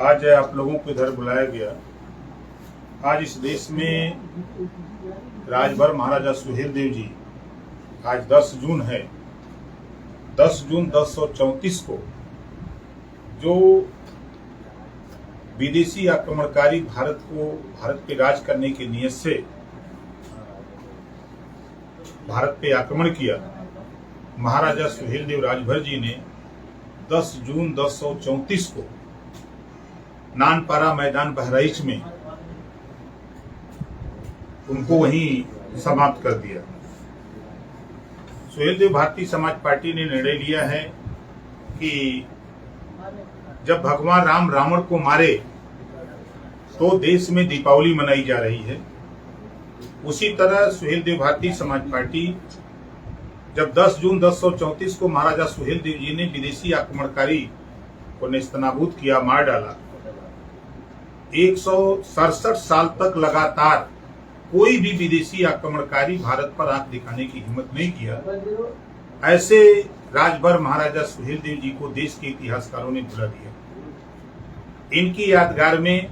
आज आप लोगों को इधर बुलाया गया। आज इस देश में राजभर महाराजा सुहेलदेव जी, आज 10 जून है, 10 जून 1034 को जो विदेशी आक्रमणकारी भारत पे राज करने की नीयत से भारत पे आक्रमण किया, महाराजा सुहेलदेव राजभर जी ने 10 जून 1034 को नानपारा मैदान बहराइच में उनको वहीं समाप्त कर दिया। सुहेलदेव भारतीय समाज पार्टी ने निर्णय लिया है कि जब भगवान राम रावण को मारे तो देश में दीपावली मनाई जा रही है, उसी तरह सुहेलदेव भारतीय समाज पार्टी जब 10 जून 1034 को महाराजा सुहेलदेव जी ने विदेशी आक्रमणकारी को नेस्तनाबूद किया, मार डाला, 167 साल तक लगातार कोई भी विदेशी आक्रमणकारी भारत पर आंख दिखाने की हिम्मत नहीं किया, ऐसे राजभर महाराजा सुहेलदेव जी को देश के इतिहासकारों ने भुला दिया। इनकी यादगार में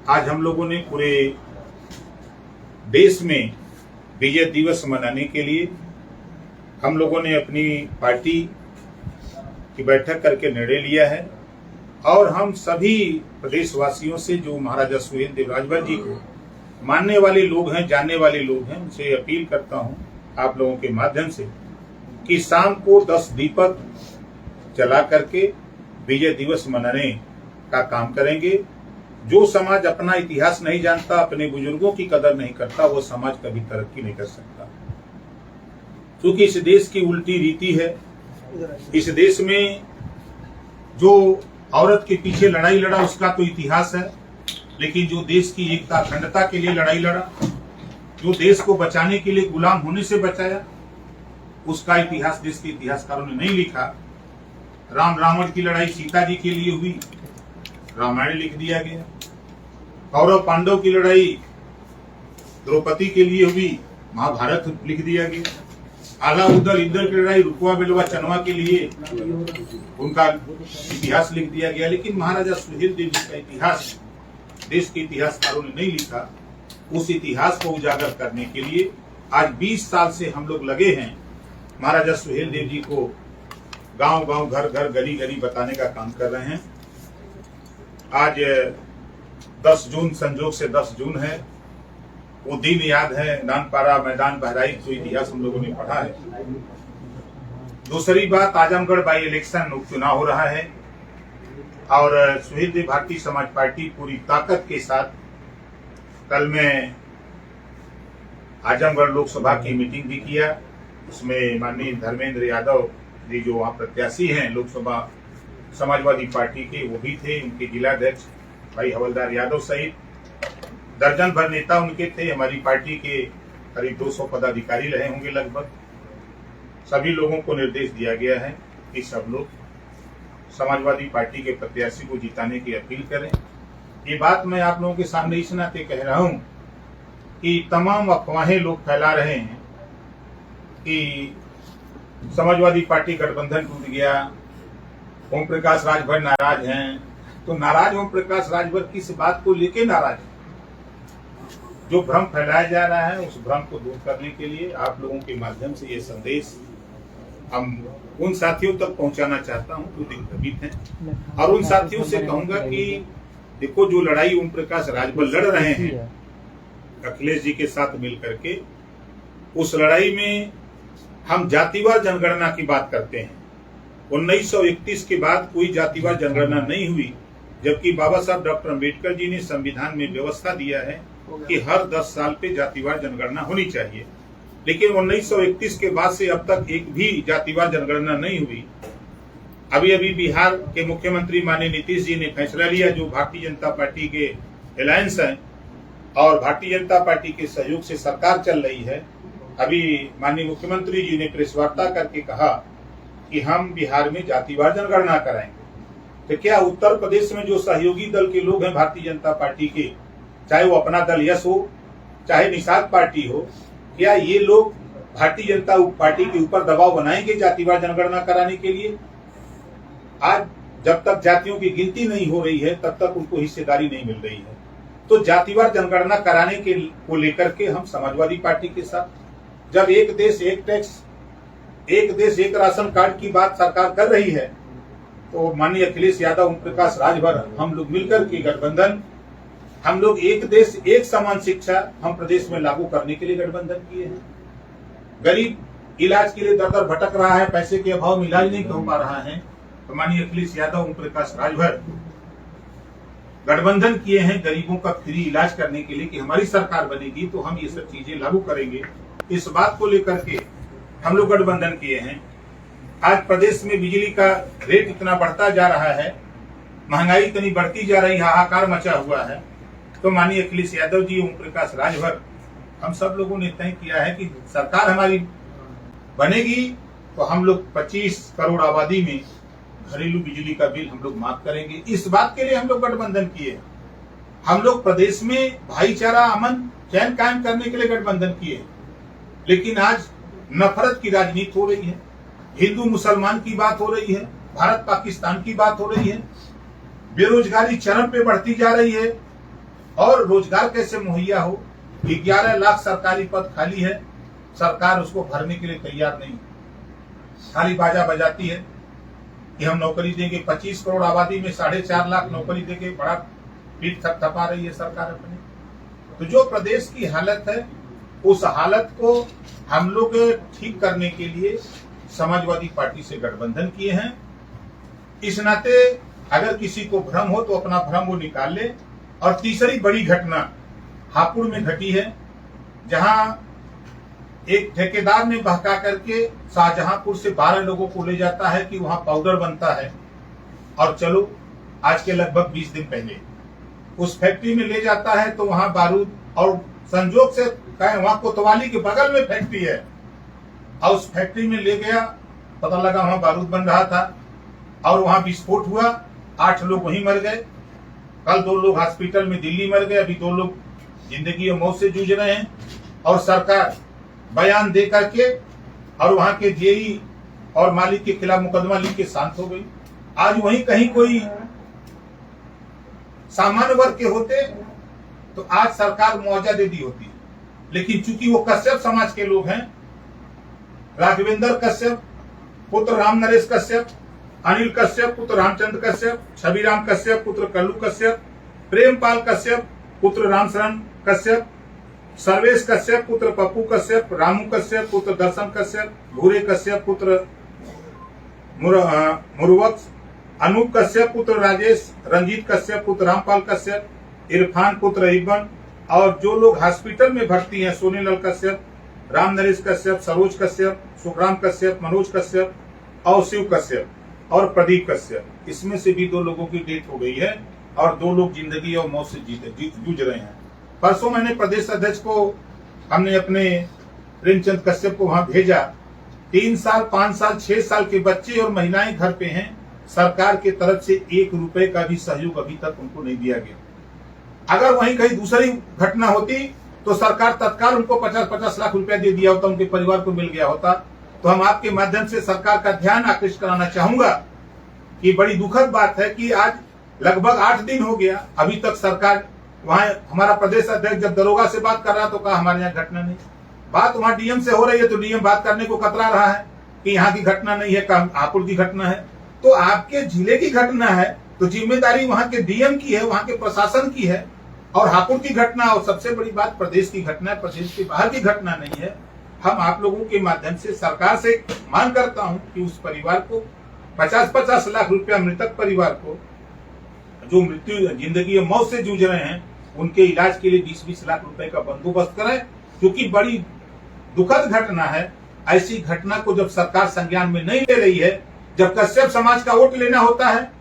आज हम लोगों ने पूरे देश में विजय दिवस मनाने के लिए हम लोगों ने अपनी पार्टी की बैठक करके निर्णय लिया है और हम सभी प्रदेशवासियों से जो महाराजा सुहेलदेव राजभर जी को मानने वाले लोग हैं, जानने वाले लोग हैं, उनसे अपील करता हूं आप लोगों के माध्यम से कि शाम को 10 दीपक जला करके विजय दिवस मनाने का काम करेंगे। जो समाज अपना इतिहास नहीं जानता, अपने बुजुर्गों की कदर नहीं करता, वो समाज कभी तरक्की नहीं कर सकता। क्योंकि इस देश की उल्टी रीति है। इस देश में जो औरत के पीछे लड़ाई लड़ा उसका तो इतिहास है, लेकिन जो देश की एकता अखंडता के लिए लड़ाई लड़ा, जो देश को बचाने के लिए गुलाम होने से बचाया, उसका इतिहास देश के इतिहासकारों ने नहीं लिखा। राम रावण की लड़ाई सीता जी के लिए हुई, रामायण लिख दिया गया। कौरव पांडव की लड़ाई द्रौपदी के लिए हुई, महाभारत लिख दिया गया। आला उदल इंदर की लड़ाई रुकवा बेलवा चनवा के लिए उनका इतिहास लिख दिया गया। लेकिन महाराजा सुहेलदेव जी का इतिहास देश के इतिहासकारों ने नहीं लिखा। उस इतिहास को उजागर करने के लिए आज 20 साल से हम लोग लगे हैं। महाराजा सुहेलदेव जी को गांव गांव, घर घर, गली गली बताने का काम कर रहे हैं। आज 10 जून संजोग से 10 जून है, वो दिन याद है, नानपारा मैदान बहराइच, तो इतिहास हम लोगों ने पढ़ा है। दूसरी बात, आजमगढ़ बाई इलेक्शन उपचुनाव हो रहा है और सुहेलदेव भारतीय समाज पार्टी पूरी ताकत के साथ कल मैं आजमगढ़ लोकसभा की मीटिंग भी किया। उसमें माननीय धर्मेंद्र यादव जी जो वहां प्रत्याशी हैं लोकसभा समाजवादी पार्टी के, वो भी थे। उनके जिलाध्यक्ष भाई हवलदार यादव सहित दर्जन भर नेता उनके थे। हमारी पार्टी के करीब 200 पदाधिकारी रहे होंगे लगभग। सभी लोगों को निर्देश दिया गया है कि सब लोग समाजवादी पार्टी के प्रत्याशी को जिताने की अपील करें। ये बात मैं आप लोगों के सामने इस नाते कह रहा हूं कि तमाम अफवाहें लोग फैला रहे हैं कि समाजवादी पार्टी गठबंधन टूट गया, ओम प्रकाश राजभर नाराज हैं। तो नाराज ओम प्रकाश राजभर किस बात को लेके नाराज है? जो भ्रम फैलाया जा रहा है उस भ्रम को दूर करने के लिए आप लोगों के माध्यम से ये संदेश हम उन साथियों तक पहुंचाना चाहता हूं जो दिग्भ्रमित हैं, और उन साथियों से कहूंगा कि देखो, जो लड़ाई ओम प्रकाश राजभर लड़ रहे हैं अखिलेश जी के साथ मिलकर के, उस लड़ाई में हम जातिवार जनगणना की बात करते हैं। 1931 के बाद कोई जातिवार जनगणना नहीं हुई, जबकि बाबा साहब डॉक्टर अम्बेडकर जी ने संविधान में व्यवस्था दिया है कि हर 10 साल पे जातिवार जनगणना होनी चाहिए। लेकिन 1931 के बाद से अब तक एक भी जातिवार जनगणना नहीं हुई। अभी अभी बिहार के मुख्यमंत्री माननीय नीतीश जी ने फैसला लिया, जो भारतीय जनता पार्टी के अलायंस हैं और भारतीय जनता पार्टी के सहयोग से सरकार चल रही है। अभी माननीय मुख्यमंत्री जी ने प्रेस वार्ता करके कहा कि हम बिहार में जातिवार जनगणना कराएंगे। तो क्या उत्तर प्रदेश में जो सहयोगी दल के लोग हैं भारतीय जनता पार्टी के, चाहे वो अपना दल यश हो, चाहे निषाद पार्टी हो, क्या ये लोग भारतीय जनता पार्टी के ऊपर दबाव बनाएंगे जातिवार जनगणना कराने के लिए? आज जब तक जातियों की गिनती नहीं हो रही है तब तक उनको हिस्सेदारी नहीं मिल रही है। तो जातिवार जनगणना कराने के को लेकर के हम समाजवादी पार्टी के साथ, जब एक देश एक टैक्स, एक देश एक राशन कार्ड की बात सरकार कर रही है, तो माननीय अखिलेश यादव, ओम प्रकाश राजभर, हम लोग मिलकर के गठबंधन, हम लोग एक देश एक समान शिक्षा हम प्रदेश में लागू करने के लिए गठबंधन किए हैं। गरीब इलाज के लिए दर दर भटक रहा है, पैसे के अभाव में इलाज नहीं हो पा रहा है, तो माननीय अखिलेश यादव, ओम प्रकाश राजभर गठबंधन किए हैं गरीबों का फ्री इलाज करने के लिए कि हमारी सरकार बनेगी तो हम ये सब चीजें लागू करेंगे। इस बात को लेकर के हम लोग गठबंधन किए हैं। आज प्रदेश में बिजली का रेट इतना बढ़ता जा रहा है, महंगाई इतनी बढ़ती जा रही है, हाहाकार मचा हुआ है, तो माननीय अखिलेश यादव जी, ओम प्रकाश राजभर, हम सब लोगों ने तय किया है कि सरकार हमारी बनेगी तो हम लोग 25 करोड़ आबादी में घरेलू बिजली का बिल हम लोग माफ करेंगे। इस बात के लिए हम लोग गठबंधन किए। हम लोग प्रदेश में भाईचारा, अमन चैन कायम करने के लिए गठबंधन किए, लेकिन आज नफरत की राजनीति हो रही है, हिंदू मुसलमान की बात हो रही है, भारत पाकिस्तान की बात हो रही है, बेरोजगारी चरम पे बढ़ती जा रही है, और रोजगार कैसे मुहैया हो। 11 लाख सरकारी पद खाली है, सरकार उसको भरने के लिए तैयार नहीं, खाली बाजा बजाती है कि हम नौकरी देंगे। 25 करोड़ आबादी में 4.5 लाख नौकरी देके बड़ा पीठ थपथपा रही है सरकार अपने। तो जो प्रदेश की हालत है, उस हालत को हम लोग ठीक करने के लिए समाजवादी पार्टी से गठबंधन किए हैं। इस नाते अगर किसी को भ्रम हो तो अपना भ्रम वो निकाल ले। और तीसरी बड़ी घटना हापुड़ में घटी है, जहां एक ठेकेदार ने बहका करके शाहजहांपुर से 12 लोगों को ले जाता है कि वहां पाउडर बनता है, और चलो आज के लगभग 20 दिन पहले उस फैक्ट्री में ले जाता है तो वहां बारूद, और संजोग से वहां कोतवाली के बगल में फैक्ट्री है, और उस फैक्ट्री में ले गया, पता लगा वहां बारूद बन रहा था, और वहां विस्फोट हुआ, 8 लोग वहीं मर गए। कल 2 लोग हॉस्पिटल में दिल्ली मर गए, अभी 2 लोग जिंदगी और मौत से जूझ रहे हैं। और सरकार बयान दे करके और वहां के जेई और मालिक के खिलाफ मुकदमा लिख के शांत हो गई। आज वहीं कहीं कोई सामान्य वर्ग के होते तो आज सरकार मुआवजा दे दी होती, लेकिन चूंकि वो कश्यप समाज के लोग हैं, राघवेंद्र कश्यप पुत्र राम नरेश कश्यप, अनिल कश्यप पुत्र रामचंद्र कश्यप, छविराम कश्यप पुत्र कल्लू कश्यप, प्रेमपाल कश्यप पुत्र रामशरण कश्यप, सर्वेश कश्यप पुत्र पप्पू कश्यप, रामू कश्यप पुत्र दर्शन कश्यप, भूरे कश्यप पुत्र मुरुवक्ष, अनूप कश्यप पुत्र राजेश, रंजीत कश्यप पुत्र रामपाल कश्यप, इरफान पुत्र इब्बन, और जो लोग हॉस्पिटल में भर्ती हैं, सोनीलाल कश्यप, राम नरेश कश्यप, सरोज कश्यप, सुखराम कश्यप, मनोज कश्यप और शिव कश्यप और प्रदीप कश्यप, इसमें से भी 2 लोगों की डेथ हो गई है और 2 लोग जिंदगी और मौत से जूझ रहे हैं। परसों मैंने प्रदेश अध्यक्ष को, हमने अपने प्रेमचंद कश्यप को वहां भेजा। 3 साल, 5 साल, 6 साल के बच्चे और महिलाएं घर पे हैं, सरकार की तरफ से 1 रुपए का भी सहयोग अभी तक उनको नहीं दिया गया। अगर वहीं कहीं दूसरी घटना होती तो सरकार तत्काल उनको 50-50 लाख रुपया दे दिया होता, उनके परिवार को मिल गया होता। तो हम आपके माध्यम से सरकार का ध्यान आकृष्ट कराना चाहूंगा कि बड़ी दुखद बात है कि आज लगभग 8 दिन हो गया, अभी तक सरकार, वहां हमारा प्रदेश अध्यक्ष जब दरोगा से बात कर रहा तो कहा हमारे यहाँ घटना नहीं। बात वहां डीएम से हो रही है तो डीएम बात करने को कतरा रहा है कि यहाँ की घटना नहीं है, हापुड़ की घटना है। तो आपके जिले की घटना है तो जिम्मेदारी वहां के डीएम की है, वहां के प्रशासन की है, और हापुड़ की घटना, और सबसे बड़ी बात प्रदेश की घटना है, प्रदेश के बाहर की घटना नहीं है। हम आप लोगों के माध्यम से सरकार से मांग करता हूं कि उस परिवार को 50-50 लाख रुपया, मृतक परिवार को जो मृत्यु, जिंदगी और मौत से जूझ रहे हैं, उनके इलाज के लिए 20-20 लाख रुपए का बंदोबस्त करें, क्योंकि बड़ी दुखद घटना है। ऐसी घटना को जब सरकार संज्ञान में नहीं ले रही है, जब कश्यप समाज का वोट लेना होता है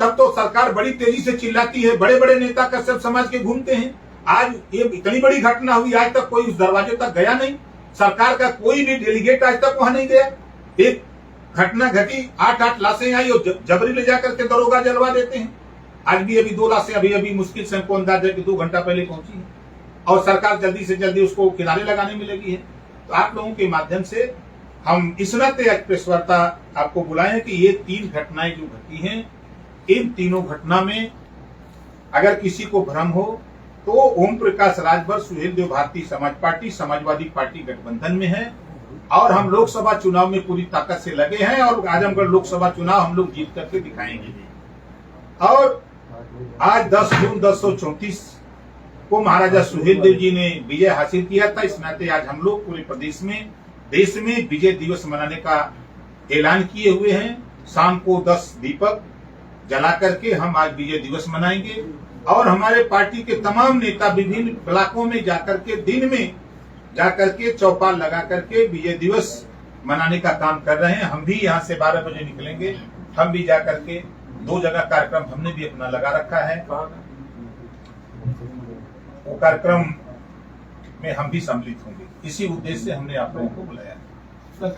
तब तो सरकार बड़ी तेजी से चिल्लाती है, बड़े बड़े नेता कश्यप समाज के घूमते हैं। आज ये इतनी बड़ी घटना हुई, आज तक कोई उस दरवाजे तक गया नहीं, सरकार का कोई भी डेलीगेट आज तक वहां नहीं गया। एक घटना घटी, 8 लाशें आई और जबरी ले जाकर के दरोगा जलवा देते हैं। आज भी अभी 2 लाशें अभी मुश्किल से हमको अंदाजा है कि 2 घंटा पहले पहुंची है, और सरकार जल्दी से जल्दी उसको किनारे लगाने में लगी है। तो आप लोगों के माध्यम से हम इस नाते प्रेस वार्ता आपको बुलाए कि ये 3 घटनाएं जो घटी हैं, इन तीनों घटना में अगर किसी को भ्रम हो तो ओम प्रकाश राजभर, सुहेल देव भारतीय समाज पार्टी, समाजवादी पार्टी गठबंधन में है और हम लोकसभा चुनाव में पूरी ताकत से लगे हैं और आजमगढ़ लोकसभा चुनाव हम लोग जीत करके दिखाएंगे। और आज 10 जून 1034 को महाराजा सुहेल देव जी ने विजय हासिल किया था। इस नाते आज हम लोग पूरे प्रदेश में, देश में विजय दिवस मनाने का ऐलान किए हुए हैं। शाम को 10 दीपक जला करके हम आज विजय दिवस मनाएंगे और हमारे पार्टी के तमाम नेता विभिन्न ब्लॉकों में जाकर के, दिन में जाकर के चौपाल लगा करके विजय दिवस मनाने का काम कर रहे हैं। हम भी यहाँ से 12 बजे निकलेंगे, हम भी जाकर के 2 जगह कार्यक्रम हमने भी अपना लगा रखा है। वो कार्यक्रम में हम भी सम्मिलित होंगे। इसी उद्देश्य से हमने आप लोगों को बुलाया। सर,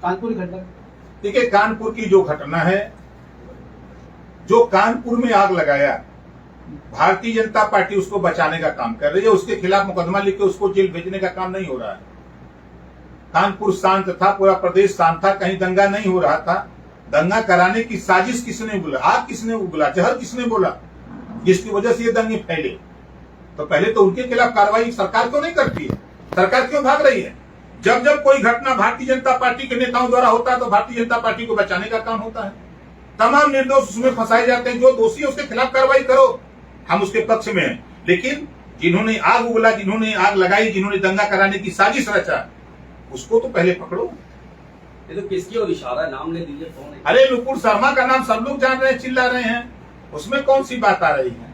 कानपुर घटना, देखिए, कानपुर की जो घटना है, जो कानपुर में आग लगाया, भारतीय जनता पार्टी उसको बचाने का काम कर रही है। उसके खिलाफ मुकदमा लिख के उसको जेल भेजने का काम नहीं हो रहा है। कानपुर शांत था, पूरा प्रदेश शांत था, कहीं दंगा नहीं हो रहा था। दंगा कराने की साजिश किसने बोला, आग किसने उगला, जहर किसने बोला, जिसकी वजह से ये दंगे फैले। तो पहले तो उनके खिलाफ कार्रवाई सरकार क्यों नहीं करती है? सरकार क्यों भाग रही है? जब जब कोई घटना भारतीय जनता पार्टी के नेताओं द्वारा होता है तो भारतीय जनता पार्टी को बचाने का काम होता है। तमाम निर्दोष उसमें फंसाए जाते हैं। जो दोषी है उसके खिलाफ कार्रवाई करो, हम उसके पक्ष में हैं। लेकिन जिन्होंने आग उगला, जिन्होंने आग लगाई, जिन्होंने दंगा कराने की साजिश रचा, उसको तो पहले पकड़ो। ये तो किसकी और इशारा, नाम ले दीजिए, कौन है? अरे नुपुर शर्मा का नाम सब लोग जान रहे हैं, चिल्ला रहे हैं, उसमें कौन सी बात आ रही है?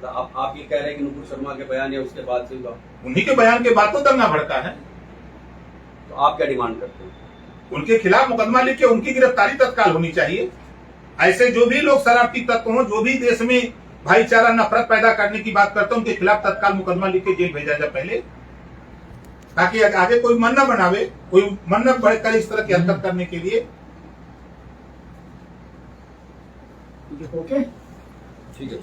तो आप ये कह रहे हैं कि नुपुर शर्मा के बयान है उसके बाद से हुआ? उन्हीं के बयान के बाद तो दंगा भड़का है। तो आप क्या डिमांड करते हैं? उनके खिलाफ मुकदमा लिख के उनकी गिरफ्तारी तत्काल होनी चाहिए। ऐसे जो भी लोग शरारती तत्व हों, जो भी देश में भाईचारा नफरत पैदा करने की बात करते हैं, उनके खिलाफ तत्काल मुकदमा लिख के जेल भेजा जाए पहले, ताकि आगे कोई मन न बनावे, कोई मन न बढ़ कर इस तरह की हरकत करने के लिए। ओके, ठीक है।